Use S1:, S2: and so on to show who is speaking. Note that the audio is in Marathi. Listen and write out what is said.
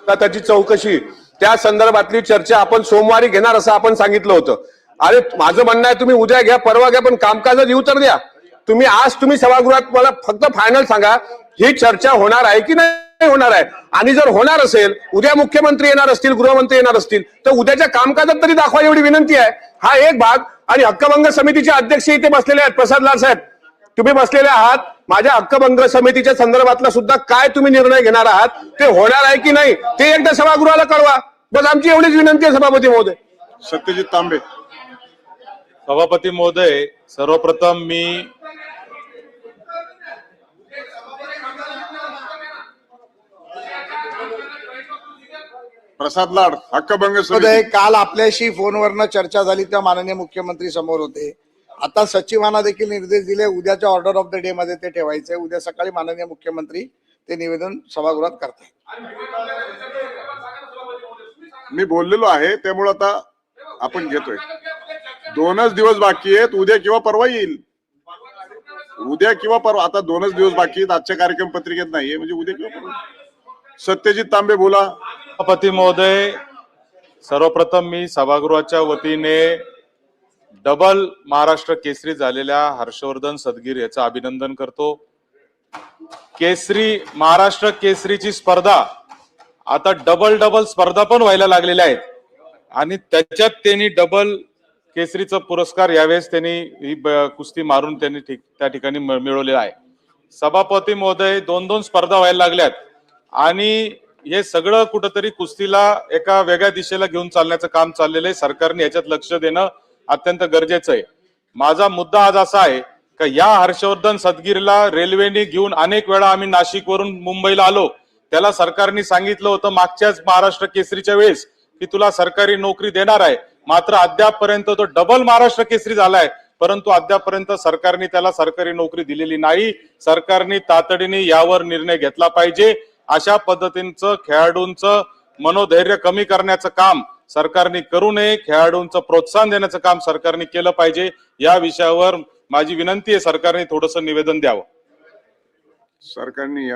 S1: त्याची चौकशी त्या संदर्भातली चर्चा आपण सोमवारी घेणार असं आपण सांगितलं होतं। अरे माझं म्हणणं आहे तुम्ही उद्या घ्या परवा घ्या पण कामकाजात येऊ तर द्या। तुम्ही सभागृहात मला फक्त फायनल सांगा ही चर्चा होणार आहे की नाही होणार आहे, आणि जर होणार असेल उद्या मुख्यमंत्री येणार असतील गृहमंत्री येणार असतील तर उद्याच्या कामकाजात तरी दाखवा एवढी विनंती आहे। हा एक भाग। आणि हक्कभंग समितीचे अध्यक्ष इथे बसलेले आहेत प्रसाद लाड साहेब, तुम्ही बसलेले आहात, माझ्या हक्कभंग समितीच्या संदर्भातला सुद्धा काय तुम्ही निर्णय घेणार आहात ते होणार आहे की नाही ते एकदा सभागृहाला कळवा, बस आमची एवढीच विनंती आहे सभापती महोदय।
S2: सत्यजित तांबे।
S3: सभापती महोदय, सर्वप्रथम मी
S2: प्रसाद लाड हक्कभंग
S4: महोदय, काल आपल्याशी फोनवरनं चर्चा झाली तेव्हा माननीय मुख्यमंत्री समोर होते। आता सचिवांना देखील निर्देश दिले उद्याच्या ऑर्डर ऑफ द डे मध्ये ते ठेवायचे। उद्या सकाळी माननीय मुख्यमंत्री ते निवेदन सभागृहात करतात।
S2: मी बोललेलो आहे त्यामुळे आता आपण घेतोय। 2च दिवस बाकी आहेत, उद्या किंवा परवा येईल। उद्या किंवा परवा, आता 2च दिवस बाकी आहेत, आजच्या कार्यक्रम पत्रिकेत नाहीये म्हणजे उद्या किंवा परवा। सत्यजित तांबे बोला।
S3: सभापती महोदय, सर्वप्रथम मी सभागृहाच्या वतीने डबल महाराष्ट्र केसरी झालेल्या हर्षवर्धन सदगीर याचं अभिनंदन करतो। केसरी महाराष्ट्र केसरीची स्पर्धा आता डबल स्पर्धा पण व्हायला लागलेल्या आहेत आणि त्याच्यात त्यांनी डबल केसरीचा पुरस्कार यावेळेस त्यांनी ही कुस्ती मारून त्यांनी त्या ठिकाणी मिळवलेला आहे। सभापती महोदय, 2 स्पर्धा व्हायला लागल्यात आणि हे सगळं कुठंतरी कुस्तीला एका वेगळ्या दिशेला घेऊन चालण्याचं काम चाललेलं आहे। सरकारने याच्यात लक्ष देणं अत्यंत गरजेचं आहे। माझा मुद्दा आज असा आहे का या हर्षवर्धन सदगीरला रेल्वेने घेऊन अनेक वेळा आम्ही नाशिकवरून मुंबईला आलो, त्याला सरकारने सांगितलं होतं मागच्याच महाराष्ट्र केसरीच्या वेळेस की तुला सरकारी नोकरी देणार आहे, मात्र अद्यापपर्यंत तो डबल महाराष्ट्र केसरी झालाय, परंतु अद्यापपर्यंत सरकारने त्याला सरकारी नोकरी दिलेली नाही। सरकारने तातडीने यावर निर्णय घेतला पाहिजे। अशा पद्धतीचं खेळाडूंचं मनोधैर्य कमी करण्याचं काम सरकारने करू नये, खेळाडूंचं प्रोत्साहन देण्याचं काम सरकारने केलं पाहिजे। या विषयावर माझी विनंती आहे सरकारने थोडंसं निवेदन द्यावं।
S2: सरकारने